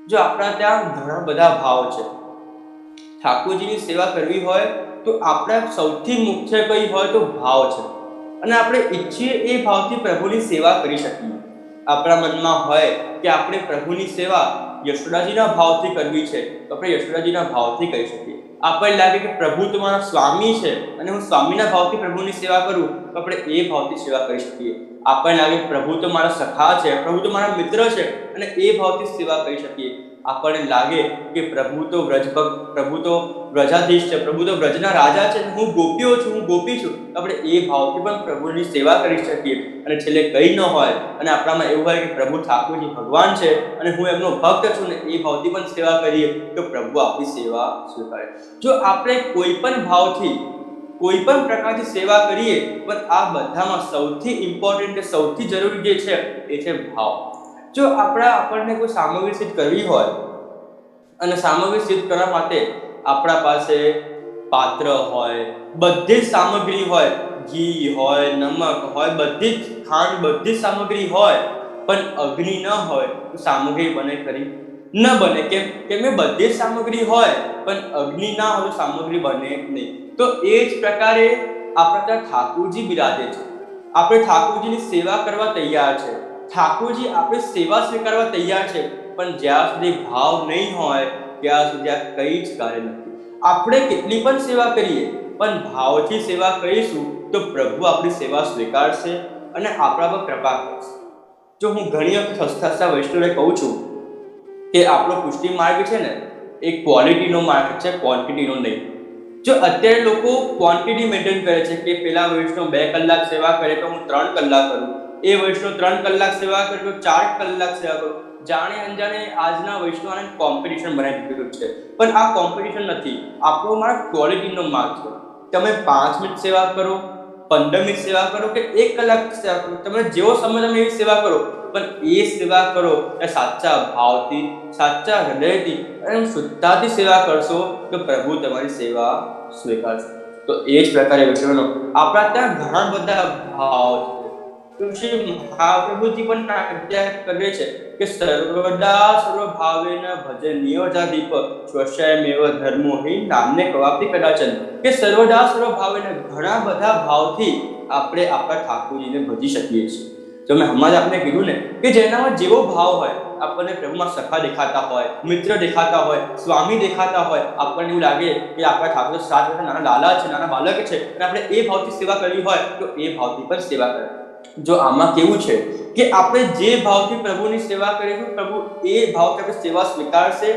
જો આપણા ત્યાં ઘણા બધા ભાવ છે, ઠાકોરજીની સેવા કરવી હોય તો આપણા સૌથી મુખ્ય કઈ હોય તો ભાવ છે, અને આપણે ઈચ્છીએ એ ભાવથી પ્રભુની સેવા કરી શકીએ. આપણા મનમાં હોય કે આપણે પ્રભુની સેવા યશોદાજીના ભાવથી કરવી છે તો આપણે યશોદાજીના ભાવથી કરી શકીએ. આપણને લાગે કે પ્રભુ તો મારા સ્વામી છે અને હું સ્વામીના ભાવથી પ્રભુની સેવા કરું તો આપણે એ ભાવથી સેવા કરી શકીએ. આપણને લાગે પ્રભુ તો મારા સખા છે, પ્રભુ તો મારા મિત્ર છે અને એ ભાવથી સેવા કરી શકીએ. આપણને લાગે કે પ્રભુ તો વ્રજભક્ત, પ્રભુ તો વ્રજાધીશ છે, પ્રભુ તો વ્રજના રાજા છે, હું ગોપીઓ છું, હું ગોપી છું, આપણે એ ભાવથી પણ પ્રભુની સેવા કરી શકીએ. અને છેલ્લે કંઈ ન હોય અને આપણામાં એવું હોય કે પ્રભુ ઠાકોરજી ભગવાન છે અને હું એમનો ભક્ત છું ને એ ભાવથી પણ સેવા કરીએ તો પ્રભુ આપણી સેવા સ્વીકારે. જો આપણે કોઈ પણ ભાવથી કોઈ પણ પ્રકારની સેવા કરીએ, પણ આ બધામાં સૌથી ઇમ્પોર્ટન્ટ, સૌથી જરૂરી જે છે એ છે ભાવ. જો આપણને કોઈ સામગ્રી સિદ્ધ કરવી હોય અને સામગ્રી સિદ્ધ કરવા માટે આપણા પાસે પાત્ર હોય, બધી જ સામગ્રી હોય, ઘી હોય, નમક હોય, બધી જ ખાંડ, બધી જ સામગ્રી હોય, પણ અગ્નિ ન હોય તો સામગ્રી બને ખરી? ન બને. કેમ? કે બધી જ સામગ્રી હોય પણ અગ્નિ ના હોય તો સામગ્રી બને નહીં. તો એ જ પ્રકારે આપણા ત્યાં ઠાકોરજી બિરાજે છે. આપણે ઠાકોરજીની સેવા કરવા તૈયાર છે, ઠાકોરજી આપણી સેવા સ્વીકારવા તૈયાર છે, પણ જ્યાં સુધી ભાવ નહીં હોય ત્યાં સુધી આ કંઈ જ કાર્ય નથી. આપણે કેટલી પણ સેવા કરીએ પણ ભાવથી સેવા કરીશું તો પ્રભુ આપણી સેવા સ્વીકારશે અને આપણા પર કૃપા કરશે. જો હું ઘણી વખત હસતા વૈષ્ણવને કહું છું કે આપણો પુષ્ટિ માર્ગ છે ને એ ક્વોલિટીનો માર્ગ છે, ક્વોન્ટિટીનો નહીં. જો અત્યારે લોકો ક્વોન્ટિટી મેન્ટેન કરે છે કે પેલા વૈષ્ણવ 2 કલાક સેવા કરે તો હું 3 કલાક કરું, એ વૈષ્ણવ 3 કલાક સેવા કરે તો 4 કલાક સેવા કરું. જાણે અંજાણે આજના વૈષ્ણવને કોમ્પિટિશન બનાવી દીધું છે, પણ આ કોમ્પિટિશન નથી. આપણો માર્ગ ક્વોલિટીનો માર્ગ છે. તમે 5 મિનિટ સેવા કરો, 15 મિનિટ સેવા કરો કે 1 કલાક સેવા કરો, તમે જેવો સમય તમે એવી સેવા કરો, પણ એ સેવા કરો એ સાચા ભાવથી, સાચા હૃદયથી અને શુદ્ધતાથી સેવા કરશો તો પ્રભુ તમારી સેવા સ્વીકારશે. તો એ જ પ્રકારે વૈષ્ણવનો આપણા ત્યાં ઘણા બધા ભાવ છે. ઋષિ મહાપ્રભુજી પણ આજ્ઞા કરે છે કે સર્વદા સર્વભાવેન ભજનીયો જાદીપ સ્વસ્યમેવ ધર્મો હિ નામને કવાપી કદાચન. કે સર્વદા સર્વભાવેન ઘણા બધા ભાવથી આપણે આપણા ઠાકોરજીને ભજી શકીએ છીએ. તો મેં હમણાં આપને કીધું ને કે જેનામાં જેવો ભાવ હોય, આપણને પ્રભુમાં સખા દેખાતા હોય, મિત્ર દેખાતા હોય, સ્વામી દેખાતા હોય, આપણને એવું લાગે કે આપણા ઠાકોર 7 વર્ષના નાના લાલા છે, નાના બાળક છે અને આપણે એ ભાવથી સેવા કરવી હોય તો એ ભાવથી પણ સેવા કરે. જો આમાં કેવું છે કે આપણે જે ભાવથી પ્રભુની સેવા કરીશું, પ્રભુ એ ભાવથી આપણી સેવા સ્વીકારશે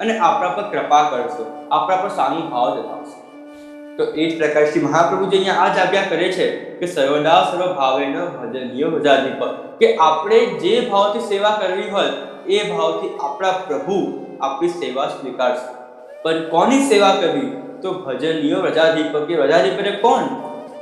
અને આપણા પર કૃપા કરશે, આપણા પર સારું ભાવ દેખાડશે. તો એ જ પ્રકાર શ્રી મહાપ્રભુજી અહીંયા આ જ આજ્ઞા કરે છે કે સર્વદા સર્વભાવેન ભજનીય ભજાદીપ. કે આપણે જે ભાવથી સેવા કરવી હોય એ ભાવથી આપણા પ્રભુ આપણી સેવા સ્વીકારશે. પણ કોની સેવા કરવી? તો ભજનીય વ્રજાદીપ. કે વ્રજાદીપ એટલે કોણ?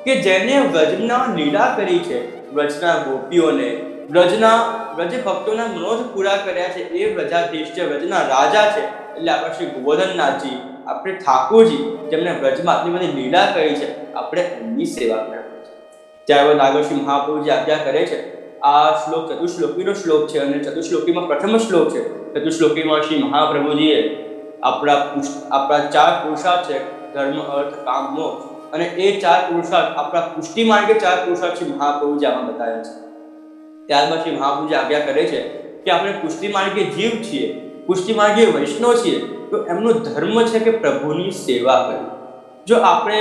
કે જેને વ્રજના લીલા કરી છે, વ્રજના ગોપીઓને, વ્રજ ભક્તોના મનોજ પૂરા કર્યા છે, એ વ્રજાધીશ છે, વ્રજના રાજા છે. એટલે આપણા શ્રી ગોવર્ધનનાથજી, આપણે ઠાકોરજી જેમને વ્રજમાં આટલી બધી લીલા કરી છે, આપણે એમની સેવા કરવી છે. ત્યારબાદ આગળ શ્રી મહાપ્રભુજી આજ્ઞા કરે છે. આ શ્લોક ચતુશ્લોકીનો શ્લોક છે અને ચતુશ્લોકીમાં પ્રથમ શ્લોક છે. ચતુશ્લોકીમાં શ્રી મહાપ્રભુજીએ આપણા 4 પુરુષાર્થ છે, ધર્મ, અર્થ, કામ, મોક્ષ, અને એ 4 પુરુષાર્થ આપણા પુષ્ટિ માર્ગે 4 પુરુષાર્થ શ્રી મહાપ્રભુજી આમાં બતાવ્યા છે. ત્યારબાદ શ્રી મહાપ્રભુજી આજ્ઞા કરે છે કે આપણે પુષ્ટિ માર્ગે જીવ છીએ, પુષ્ટિ માર્ગે વૈષ્ણવ છીએ, તો એમનો ધર્મ છે કે પ્રભુની સેવા કરવી. જો આપણે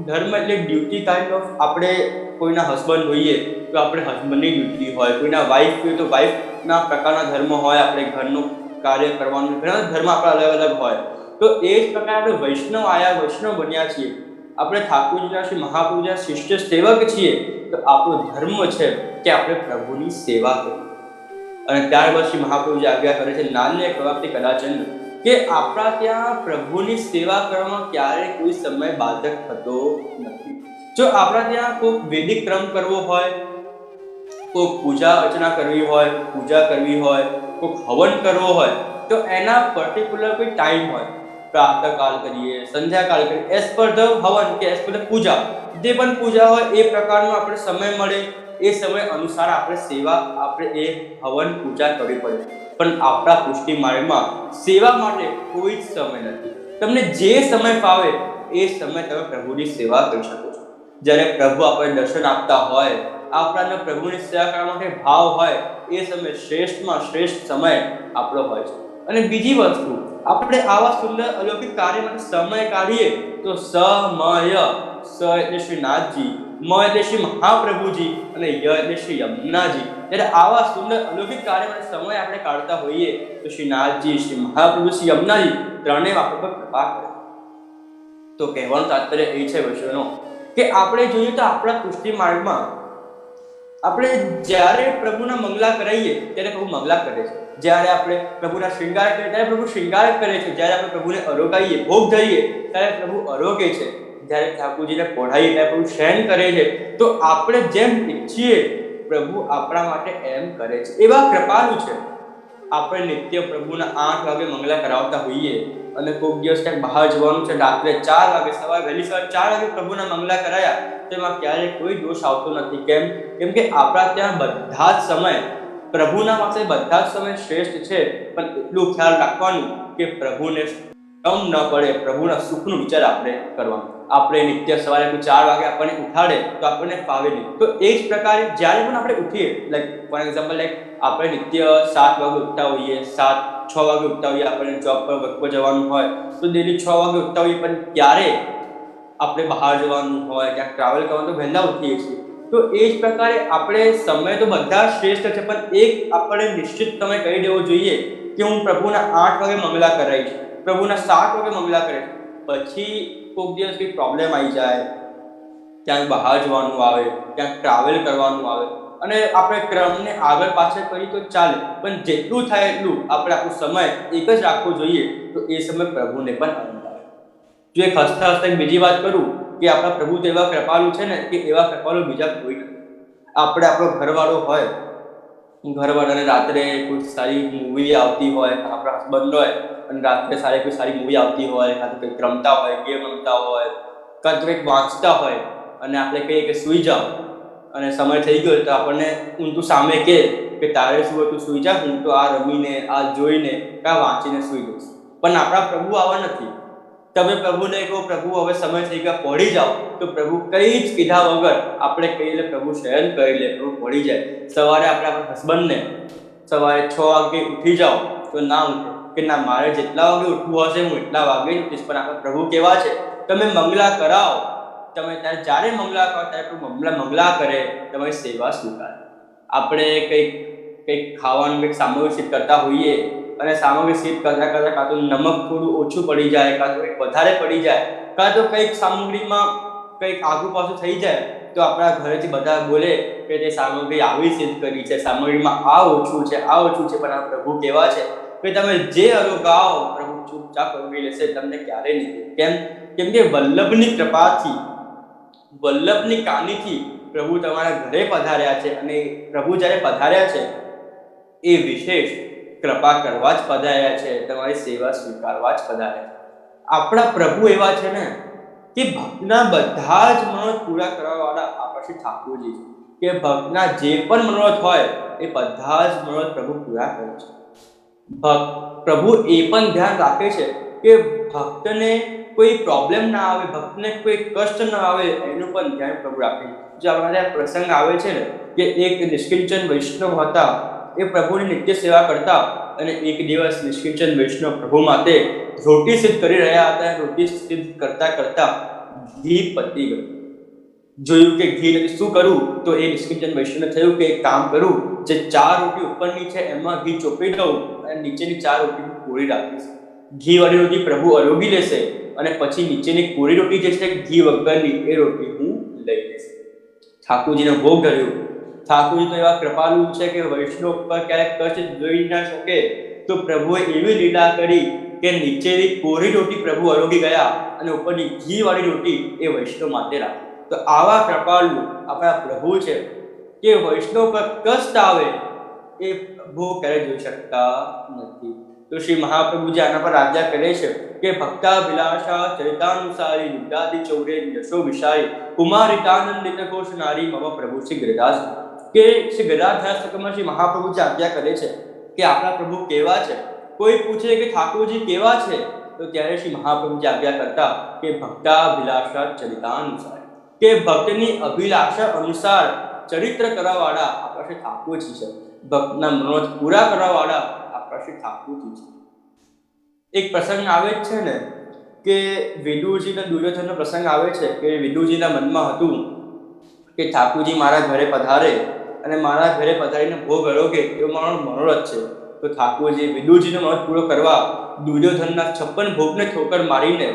ધર્મ એટલે ડ્યુટી કાઇન્ડ ઓફ, આપણે કોઈના હસબન્ડ હોઈએ તો આપણે હસબન્ડની ડ્યુટી હોય, કોઈના વાઈફ હોય તો વાઈફના પ્રકારના ધર્મ હોય, આપણે ઘરનું કાર્ય કરવાનું, ઘણા ધર્મ આપણા અલગ અલગ હોય. તો એ જ પ્રકારે આપણે વૈષ્ણવ આયા, વૈષ્ણવ બન્યા છીએ, આપણે ઠાકોરજીના શ્રી મહાપ્રભુજીના શિષ્ય સેવક છીએ, તો આપણો ધર્મ છે કે આપણે પ્રભુની સેવા કરીએ. અને ત્યારબાદ શ્રી મહાપ્રભુજી આજ્ઞા કરે છે નાન્ય કવાપી કદાચન. કે આપણા ત્યાં પ્રભુની સેવા કરવામાં ક્યારેય કોઈ સમય બાધક થતો નથી. જો આપણા ત્યાં કોઈ વૈદિક ક્રમ કરવો હોય, કોઈ પૂજા અર્ચના કરવી હોય, પૂજા કરવી હોય, કોઈ હવન કરવો હોય, તો એના પર્ટિક્યુલર કોઈ ટાઈમ હોય. પ્રાતઃકાલ કરીએ, સંધ્યાકાલ કરીએ, એઝ પર ધ હવન કે એઝ પર ધ પૂજા, જે પણ પૂજા હોય એ પ્રકારનો આપણે સમય મળે, એ સમય અનુસાર આપણે સેવા, આપણે એ હવન પૂજા કરવી પડે. પણ આપણા પુષ્ટિ માર્ગમાં સેવા માટે કોઈ જ સમય નથી. તમને જે સમય ફાવે એ સમય તમે પ્રભુની સેવા કરી શકો છો. જ્યારે પ્રભુ આપણે દર્શન આપતા હોય, આપણાને પ્રભુની સેવા કરવા માટે ભાવ હોય, એ સમય શ્રેષ્ઠમાં શ્રેષ્ઠ સમય આપણો હોય છે. અને બીજી વસ્તુ, આપણે આવા સુંદર અલૌકિક કાર્ય માટે સમય કાઢીએ તો સમય, સ એટલે શ્રી નાથજી, મ એટલે શ્રી મહાપ્રભુજી અને ય એટલે શ્રી યમુનાજી. ત્યારે આવા સુંદર અલૌકિક કાર્ય માટે સમય આપણે કાઢતા હોઈએ તો શ્રી નાથજી, શ્રી મહાપ્રભુ, શ્રી યમુનાજી ત્રણેય આપણા પર કૃપા કરે. તો કહેવાનું તાત્પર્ય એ છે વૈષ્ણવનો કે આપણે જોઈએ તો આપણા પુષ્ટિ માર્ગમાં આપણે જ્યારે પ્રભુના મંગલા કરાવીએ ત્યારે પ્રભુ મંગલા કરે છે. જ્યારે આપણે પ્રભુના શૃંગાર કરીએ ત્યારે પ્રભુ શૃંગાર કરે છે. જ્યારે આપણે પ્રભુને અરોગાઈએ, ભોગ ધરીએ ત્યારે પ્રભુ અરોગે છે. જ્યારે ઠાકોરજીને પોઢાઈએ ત્યારે પ્રભુ શયન કરે છે. તો આપણે જેમ ઈચ્છીએ પ્રભુ આપણા માટે એમ કરે છે. એવા કૃપાળુ છે. આપણે નિત્ય પ્રભુના 8 વાગે મંગલા કરાવતા હોઈએ અને કોઈક દિવસ ક્યાંક બહાર જવાનું છે, રાત્રે 4 વાગે, વહેલી સવારે 4 વાગે પ્રભુના મંગલા કરાયા, તેમાં ક્યારેય કોઈ દોષ આવતો નથી. કેમ કે આપણા ત્યાં બધા જ સમય પ્રભુના પાસે બધા જ સમય શ્રેષ્ઠ છે. પણ એટલું ખ્યાલ રાખવાનું કે પ્રભુને કમ ન પડે, પ્રભુના સુખનો વિચાર આપણે કરવાનો. આપણે નિત્ય સવારે 4 વાગે આપણને ઉઠાડે તો આપણને ફાવે નહીં. તો એ જ પ્રકારે જ્યારે પણ આપણે ઉઠીએ, ફોર એક્ઝામ્પલ આપણે નિત્ય 7 વાગે ઉઠતા હોઈએ, 6 વાગે ઉઠતા હોઈએ, આપણને જોબ પર વર્ક પર જવાનું હોય તો ડેલી 6 વાગે ઉઠતા હોઈએ, પણ ક્યારે આપણે બહાર જવાનું હોય, ક્યાંક ટ્રાવેલ કરવાનું તો વહેલા ઉઠીએ છીએ. તો એ જ પ્રકારે આપણે સમય તો બધા શ્રેષ્ઠ છે, પણ એક આપણે નિશ્ચિત સમય કહી દેવો જોઈએ કે હું પ્રભુના 8 વાગે મંગલા કરાવીશ, પ્રભુના 7 વાગે મંગલા કરાવીશ. પછી કોઈક દિવસ કંઈક પ્રોબ્લેમ આવી જાય, ક્યાંક બહાર જવાનું આવે, ક્યાંક ટ્રાવેલ કરવાનું આવે અને આપણે ક્રમને આગળ પાછળ કરીએ તો ચાલે, પણ જેટલું થાય એટલું આપણે આપણો સમય એક જ રાખવો જોઈએ. તો એ સમય પ્રભુને પણ આનંદ આવે. જો એક હસતા હસતા બીજી વાત કરું કે આપણા પ્રભુ તો એવા કૃપાળુ છે ને કે એવા કૃપાળુ બીજા કોઈ નથી. આપણે આપણો ઘરવાળો હોય, ઘરવાળાને રાત્રે કોઈ સારી મૂવી આવતી હોય, આપણા હસબન્ડ હોય અને રાત્રે કોઈ સારી મૂવી આવતી હોય, કાં તો કંઈક રમતા હોય, ગેમ રમતા હોય, કાં તો કંઈક વાંચતા હોય અને આપણે કહીએ કે સૂઈ જાઓ અને સમય થઈ ગયો તો આપણને ઊંધું સામે કહે કે તારે શું હતું, સૂઈ જા, હું તો આ રમીને, આ જોઈને, કાં વાંચીને સૂઈ જઈશ. પણ આપણા પ્રભુ આવા નથી. તમે પ્રભુને કહો પ્રભુ હવે સમય થઈ ગયા, પડી જાઓ, તો પ્રભુ કંઈ જ કીધા વગર આપણે કહીએ લે પ્રભુ શયન કરી લે, પ્રભુ પડી જાય. સવારે આપણે આપણા હસબન્ડને સવારે 6 વાગે ઉઠી જાઓ તો ના ઉઠે કે ના, મારે જેટલા વાગે ઉઠવું હશે હું એટલા વાગે જ ઉઠીશ. પણ આપણા પ્રભુ કેવા છે, તમે મંગલા કરાવો, તમે જ્યારે મંગલા કરો ત્યારે મંગલા કરે, તમારી સેવા સ્વીકારે. આપણે કંઈક ખાવાનું કંઈક સામગ્રી સિદ્ધ કરતા હોઈએ અને સામગ્રી સિદ્ધ કરતા કરતા કાં તો નમક થોડું ઓછું પડી જાય, કાં તો કંઈક વધારે પડી જાય, કાં તો કંઈક સામગ્રીમાં કંઈક આગુ પાછું થઈ જાય તો આપણા ઘરેથી બધા બોલે કે તે સામગ્રી આવી સિદ્ધ કરી છે, સામગ્રીમાં આ ઓછું છે, આ ઓછું છે. પણ આ પ્રભુ કેવા છે કે તમે જે અનુગાઓ પ્રભુ ચૂપચાપ અનુભવી લેશે, તમને ક્યારે નહીં. કેમ કે વલ્લભની કૃપાથી, વલ્લભની કાનીથી પ્રભુ તમારા ઘરે પધાર્યા છે અને પ્રભુ જ્યારે પધાર્યા છે એ વિશેષ કૃપા કરવા જ પધાર્યા છે, તમારી સેવા સ્વીકારવા જ પધાર્યા છે. આપણા પ્રભુ એવા છે ને કે ભક્તના બધા જ મનોરથ પૂરા કરવાવાળા આપણા શ્રી ઠાકોરજી છે કે ભક્તના જે પણ મનોરથ હોય એ બધા જ મનોરથ પ્રભુ પૂરા કરે છે. પ્રભુ એ પણ ધ્યાન રાખે છે કે ભક્તને કોઈ પ્રોબ્લેમ ના આવે, ભક્તને કોઈ કષ્ટ ના આવે, એનું પણ ધ્યાન પ્રભુ રાખે છે. જો અમારા પ્રસંગ આવે છે ને કે એક નિષ્કિંચન વૈષ્ણવ હતા, એ પ્રભુની નિત્ય સેવા કરતા અને એક દિવસ નિષ્કિંચન વૈષ્ણવ પ્રભુ માટે રોટી સિદ્ધ કરી રહ્યા હતા. રોટી સિદ્ધ કરતા કરતા ઘી પતી ગયું. જોયું કે ઘી નથી, શું કરું? તો એ નિષ્કિંચન વૈષ્ણવને થયું કે એક કામ કરું, જે 4 રોટી ઉપરની છે એમાં ઘી ચોપી દઉં અને નીચેની 4 રોટી કોરી રાખીશ. ઘી વાળી રોટી પ્રભુ અરોગી લેશે અને પછી નીચેની કોરી રોટી જે છે ઘી વગરની, એ રોટી હું લઈ લઈશ. ઠાકોરજીને ભોગ ધર્યો. ઠાકોરજી તો એવા કૃપાળુ છે કે વૈષ્ણવ પર ક્યારેક કષ્ટ જોઈ ના શકે, તો પ્રભુએ એવી લીલા કરી કે નીચેની કોરી રોટી પ્રભુ અરોગી ગયા અને ઉપરની ઘી વાળી રોટી એ વૈષ્ણવ માટે રાખી. તો આવા કૃપાળુ આપણા પ્રભુ છે કે વૈષ્ણવ પર કષ્ટ આવે એ પ્રભુ ક્યારે જોઈ શકતા નથી. તો શ્રી મહાપ્રભુજી આના પર આજ્ઞા કરે છે કે ભક્તા વિલાસા ચરિતાનુસારી નિદ્રાતિ ચૌરે યશો વિશારી કુમારિતાનંદિત ઘોષ નારી મમ પ્રભુ શ્રી ગિરદાસ. કે શ્રી ગદાધર સ્તકમાં શ્રી મહાપ્રભુજી આજ્ઞા કરે છે કે આપણા પ્રભુ કેવા છે. કોઈ પૂછે કે ઠાકોરજી કેવા છે, તો ત્યારે શ્રી મહાપ્રભુજી આજ્ઞા કરતા કે ભક્તાભિલાષા ચરિતાનુસાર, કે ભક્તની અભિલાષા અનુસાર ચરિત્ર કરવાવાળા આપણા શ્રી ઠાકોરજી છે. ભક્તના મનોરથ પૂરા કરવાવાળા આપણા શ્રી ઠાકોરજી છે. એક પ્રસંગ આવે જ છે ને કે વિદુરજીના દુર્યોધનનો પ્રસંગ આવે છે કે વિદુરજીના મનમાં હતું કે ઠાકોરજી મારા ઘરે પધારે અને મારા ઘરે પધારીને ભોગ અળોગે એવો મારો મનોરથ છે. તો ઠાકોરજી વિદુરજીનો મનોરથ પૂરો કરવા દુર્યોધનના 56 ભોગને ઠોકર મારીને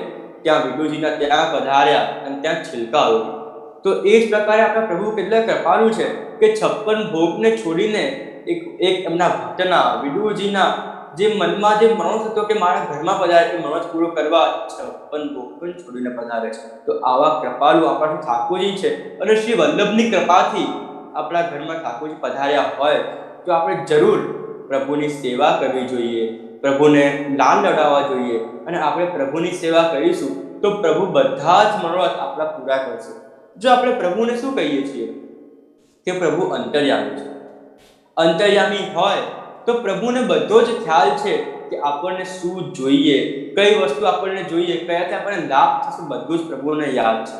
ત્યાં વિદુરજીના ત્યાં પધાર્યા અને ત્યાં છિલકા આવ્યો. તો એ જ પ્રકારે આપણા પ્રભુ કેટલા કૃપાળુ છે કે 56 ભોગને છોડીને એક એમના ભક્તના વિદુરજીના જે મનમાં જે મનોરથ હતો કે મારા ઘરમાં પધારે એ મનોરથ પૂરો કરવા 56 ભોગ પણ છોડીને પધારે છે. તો આવા કૃપાળુ આપણા ઠાકોરજી છે. અને શ્રી વલ્લભની કૃપાથી આપણા ઘરમાં ઠાકોરજી પધાર્યા હોય તો આપણે જરૂર પ્રભુની સેવા કરવી જોઈએ, પ્રભુને લાલ લડાવવા જોઈએ. અને આપણે પ્રભુની સેવા કરીશું તો પ્રભુ બધા જ મનોરથ આપણા પૂરા કરશે. જો આપણે પ્રભુને શું કહીએ છીએ કે પ્રભુ અંતર્યામી છે, અંતર્યામી હોય તો પ્રભુને બધો જ ખ્યાલ છે કે આપણને શું જોઈએ, કઈ વસ્તુ આપણને જોઈએ, કયાથી આપણને લાભ થશે, બધું જ પ્રભુને યાદ છે.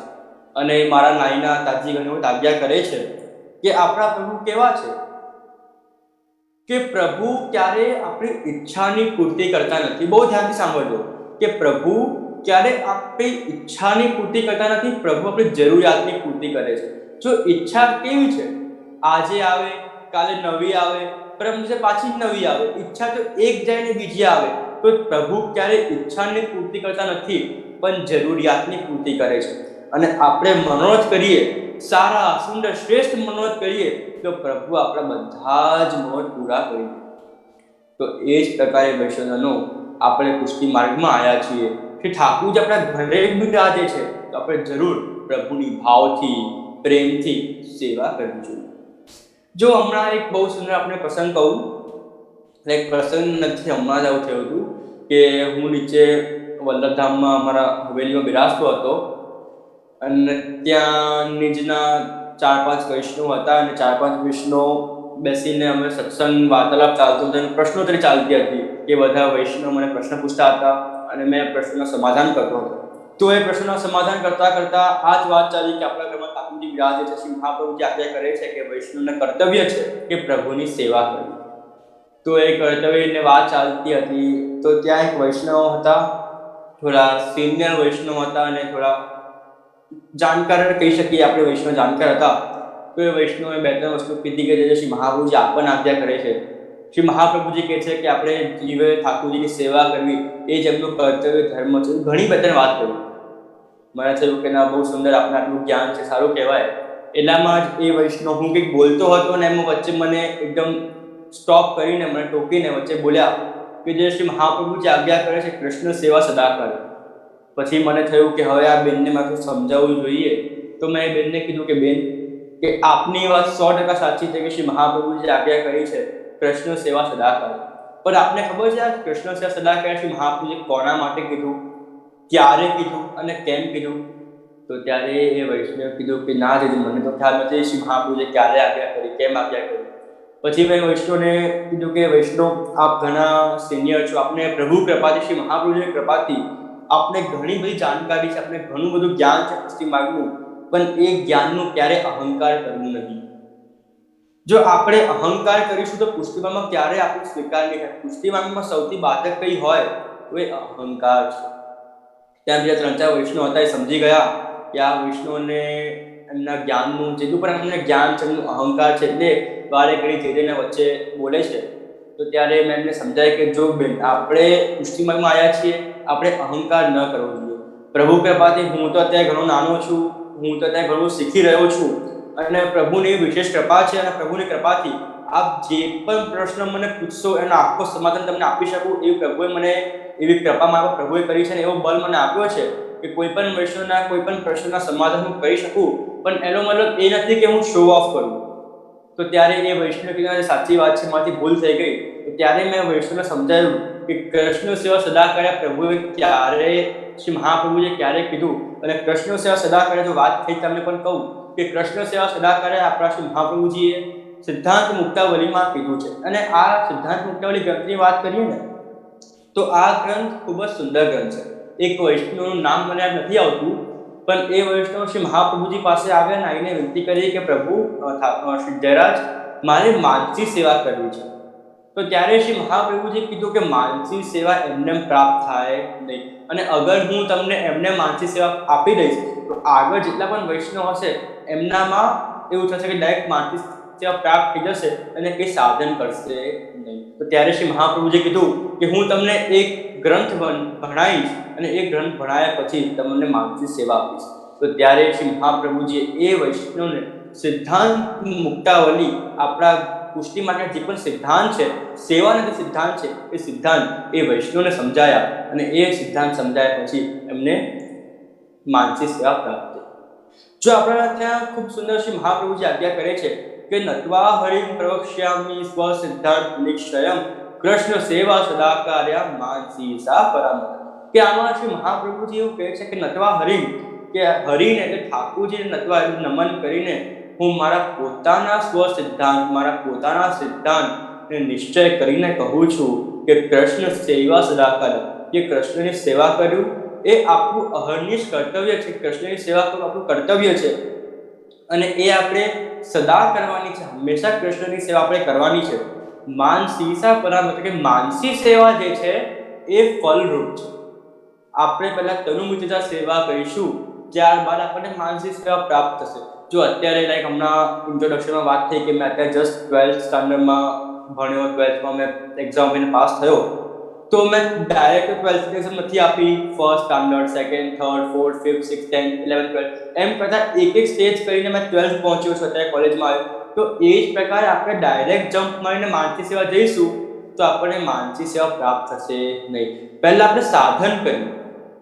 અને મારા નાઈના તાજી ઘણી વખત આજ્ઞા કરે છે કે આપણા પ્રભુ કેવા છે કે પ્રભુ ક્યારે આપણી ઈચ્છાની પૂર્તિ કરતા નથી. બહુ ધ્યાનથી સાંભળજો કે પ્રભુ ક્યારે આપણી ઈચ્છાની પૂર્તિ કરતા નથી, પ્રભુ આપણી જરૂરિયાતની પૂર્તિ કરે છે. જો ઈચ્છા કેવી છે, આજે આવે, કાલે નવી આવે, પરમ દિવસે પાછી નવી આવે. ઈચ્છા તો એક જાય ને બીજી આવે. તો પ્રભુ ક્યારે ઈચ્છાની પૂર્તિ કરતા નથી પણ જરૂરિયાતની પૂર્તિ કરે છે. અને આપણે મનોરથ કરીએ, સારા સુંદર શ્રેષ્ઠ મનોરથ કરીએ તો પ્રભુ આપણા બધા જ મનોરથ પૂરા કરી દે. તો એ જ પ્રકારે વૈષ્ણવનો આપણે પુષ્ટિ માર્ગમાં આવ્યા છીએ કે ઠાકોરજી આપણા ઘરે બિરાજે છે તો આપણે જરૂર પ્રભુની ભાવથી પ્રેમથી સેવા કરવી જોઈએ. જો હમણાં એક બહુ સુંદર આપણે પ્રસંગ કહું, એક પ્રસંગ નથી, હમણાં જ આવું થયું હતું કે હું નીચે વલ્લભધામમાં અમારા હવેલીમાં બિરાજતો હતો અને ત્યાં નિજના 4-5 વૈષ્ણવ હતા અને 4-5 વૈષ્ણવ બેસીને અમે સત્સંગ વાર્તાલાપ ચાલતો હતો અને પ્રશ્નોત્તરી ચાલતી હતી કે બધા વૈષ્ણવ મને પ્રશ્ન પૂછતા હતા અને મેં પ્રશ્નોના સમાધાન કરતો હતો. તો એ પ્રશ્નોના સમાધાન કરતા કરતા આ જ વાત ચાલી કે આપણા ઘરમાં ઠાકોરજી બિરાજે છે. શ્રી મહાપ્રભુજી આજ્ઞા કરે છે કે વૈષ્ણવનું કર્તવ્ય છે કે પ્રભુની સેવા કરવી. તો એ કર્તવ્યની વાત ચાલતી હતી તો ત્યાં એક વૈષ્ણવ હતા, થોડા સિનિયર વૈષ્ણવ હતા અને થોડા જાણકાર કહી શકીએ આપણે, વૈષ્ણવ જાણકાર હતા. તો એ વૈષ્ણવે 2-3 વસ્તુ કીધી કે જે શ્રી મહાપ્રભુજી આપણને આજ્ઞા કરે છે. શ્રી મહાપ્રભુજી કહે છે કે આપણે જીવે ઠાકોરજીની સેવા કરવી એ જ એમનું કર્તવ્ય ધર્મ છે. ઘણી બધી વાત કરી. મને થયું કે ના, બહુ સુંદર, આપણે આટલું જ્ઞાન છે, સારું કહેવાય. એટલામાં જ એ વૈષ્ણવ હું કંઈક બોલતો હતો ને એમાં વચ્ચે મને એકદમ સ્ટોપ કરીને મને ટોકીને વચ્ચે બોલ્યા કે જે શ્રી મહાપ્રભુજી આજ્ઞા કરે છે કૃષ્ણ સેવા સદા કરે. પછી મને થયું કે હવે આ બેનને મારે સમજાવવું જોઈએ. તો મેં એ બેનને કીધું કે બેન, કે આપની વાત 100% સાચી છે કે શ્રી મહાપ્રભુજી આજ્ઞા કરી છે કૃષ્ણ સેવા સદા કરે. પણ આપને ખબર છે આ કૃષ્ણ સેવા સદા કરે શ્રી મહાપ્રભુજી કોના માટે કીધું, ક્યારે કીધું અને કેમ કીધું? તો ત્યારે એ વૈષ્ણવે કીધું કે ના દીદી, મને તો ખ્યાલ નથી શ્રી મહાપ્રભુજીએ ક્યારે આજ્ઞા કરી, કેમ આજ્ઞા કરી. પછી મેં વૈષ્ણવને કીધું કે વૈષ્ણવ, આપ ઘણા સિનિયર છો, આપને પ્રભુ કૃપાથી, શ્રી મહાપ્રભુજીની કૃપાથી આપને ઘણી બધી જાણકારી છે, આપને ઘણું બધું જ્ઞાન છે પુષ્ટિ માર્ગનું, પણ એ જ્ઞાનનું ક્યારે અહંકાર કરવું નહીં. જો આપણે અહંકાર કરીશું તો પુષ્ટિ માર્ગમાં ક્યારે આપણું સ્વીકાર નહીં થાય. પુષ્ટિ માર્ગમાં સૌથી બાધક કઈ હોય તો એ અહંકાર છે. ત્યાં બીજા 3-4 વૈષ્ણવ હતા, એ સમજી ગયા કે આ વૈષ્ણવને એમના જ્ઞાનનું જેટલું પણ એમને જ્ઞાન છે, એમનું અહંકાર છે, એટલે વારે ઘડી જેને વચ્ચે બોલે છે. તો ત્યારે મેં એમને સમજાય કે જો બેન, આપણે પુષ્ટિ માર્ગમાં આવ્યા છીએ, આપણે અહંકાર ન કરવો જોઈએ. પ્રભુ કૃપાથી હું તો અત્યારે ઘણો નાનો છું, હું તો અત્યારે ઘણું શીખી રહ્યો છું અને પ્રભુની વિશેષ કૃપા છે અને પ્રભુની કૃપાથી આપ જે પણ પ્રશ્ન મને પૂછશો એનો આખો સમાધાન તમને આપી શકું એવી પ્રભુએ મને, એવી કૃપા મારા પ્રભુએ કરી છે ને એવો બળ મને આપ્યો છે કે કોઈ પણ વૈષ્ણવના કોઈ પણ પ્રશ્નના સમાધાન હું કરી શકું. પણ એનો મતલબ એ નથી કે હું શો ઓફ કરું. તો ત્યારે એ વૈષ્ણવ કીધું સાચી વાત છે, મારાથી ભૂલ થઈ ગઈ. તો ત્યારે મેં વૈષ્ણવને સમજાવ્યું કે કૃષ્ણ સેવા સદા કરે પ્રભુએ ક્યારે, શ્રી મહાપ્રભુએ ક્યારે કીધું. અને કૃષ્ણ સેવા સદા કરે, જો વાત થઈ તમને પણ કહું કે કૃષ્ણ સેવા સદા કરે આપણા શ્રી મહાપ્રભુજીએ સિદ્ધાંત મુક્તાવલીમાં કીધું છે. અને આ સિદ્ધાંત મુક્તાવલી ગ્રંથની વાત કરીએ ને તો આ ગ્રંથ ખૂબ જ સુંદર ગ્રંથ છે. એક વૈષ્ણવનું નામ મને યાદ નથી આવતું, પણ એ વૈષ્ણવ શ્રી મહાપ્રભુજી પાસે આવ્યા અને આવીને વિનંતી કરી કે પ્રભુ શ્રી જયરાજ, મારે માનસી સેવા કરવી છે. તો ત્યારે શ્રી મહાપ્રભુજી કીધું કે માનસી સેવા એમને પ્રાપ્ત થાય નહીં, અને અગર હું તમને એમને માનસી સેવા આપી દઈશ તો આગળ જેટલા પણ વૈષ્ણવ હશે એમનામાં એવું થશે કે ડાયરેક્ટ માનસી સેવા પ્રાપ્ત થઈ જશે અને કંઈ સાધન કરશે નહીં. તો ત્યારે શ્રી મહાપ્રભુજીએ કીધું કે હું તમને એક ગ્રંથ ભણાવીશ અને એ ગ્રંથ ભણાયા પછી તમને માનસી સેવા આપીશ. તો ત્યારે શ્રી મહાપ્રભુજીએ એ વૈષ્ણવને સિદ્ધાંત મુક્તાવલી આપણા પુષ્ટિ માટે જે પણ સિદ્ધાંત છે, સેવાના જે સિદ્ધાંત છે, એ સિદ્ધાંત એ વૈષ્ણવને સમજાયા અને એ સિદ્ધાંત સમજાયા પછી એમને માનસી સેવા પ્રાપ્ત થઈ. જો આપણા ત્યાં ખૂબ સુંદર શ્રી મહાપ્રભુજી આજ્ઞા કરે છે કે નત્વા હરિમ પ્રવક્ષ્યામિ સ્વ સિદ્ધાંત નિશ્ચયમ કૃષ્ણ સેવા સદા કાર્યા માનસી સા પરમ. કે આમાં શ્રી મહાપ્રભુજી એવું કહે છે કે નત્વા હરિમ, કે હરિને એટલે ઠાકોરજીને નત્વા નમન કરીને હું મારા પોતાના સ્વ સિદ્ધાંત, મારા પોતાના સિદ્ધાંતને નિશ્ચય કરીને કહું છું કે કૃષ્ણ સેવા સદા કાર્ય, કે કૃષ્ણની સેવા કર્યું એ આપણું અહર્નિશ કર્તવ્ય છે. કૃષ્ણની સેવા કરવું આપણું કર્તવ્ય છે અને એ આપણે સદા કરવાની છે. હંમેશા કૃષ્ણની સેવા આપણે કરવાની છે. માનસીસા પરામ, એટલે કે માનસી સેવા જે છે એ ફલરૂપ છે. આપણે પહેલા તનુમુચિતા સેવા કરીશું, ત્યારબાદ આપણને માનસી સેવા પ્રાપ્ત થશે. જો અત્યારે લાઈક હમણાં ઇન્ટ્રોડક્શનમાં વાત થઈ કે મેં અત્યારે જસ્ટ 12th સ્ટાન્ડર્ડમાં ભણ્યો, 12thમાં મેં એક્ઝામ આપીને પાસ થયો, તો મેં ડાયરેક્ટ 12th એક્ઝામ નથી આપી. First standard, second, third, fourth, fifth, sixth, 10th, 11th, 12th એમ કરતાં એક સ્ટેજ કરીને મેં 12th પહોંચ્યો છું, અત્યારે કોલેજમાં આવ્યો. તો એ જ પ્રકારે આપણે ડાયરેક્ટ જમ્પ મારીને માનસી સેવા જઈશું તો આપણને માનસી સેવા પ્રાપ્ત થશે નહીં. પહેલાં આપણે સાધન કરીએ,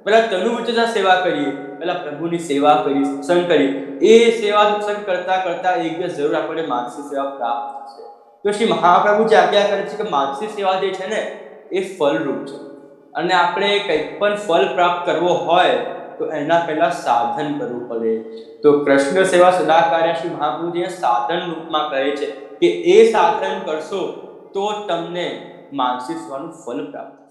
પહેલાં તનુવચના સેવા કરીએ, પહેલાં પ્રભુની સેવા કરી, સત્સંગ કરીએ. એ સેવા સત્સંગ કરતાં કરતાં એક દિવસ જરૂર આપણને માનસી સેવા પ્રાપ્ત થશે. તો શ્રી મહાપ્રભુ જે આજ્ઞા કરે છે કે માનસી સેવા જે છે ને એ ફલરૂપ છે, અને આપણે કંઈક પણ ફલ પ્રાપ્ત કરવો હોય તો એના પહેલાં સાધન કરવું પડે. તો કૃષ્ણ સેવા સદા કાર્ય શ્રી મહાપ્રભુજીએ સાધન રૂપમાં કહે છે કે એ સાધન કરશો તો તમને માનસી સેવાનું ફલ પ્રાપ્ત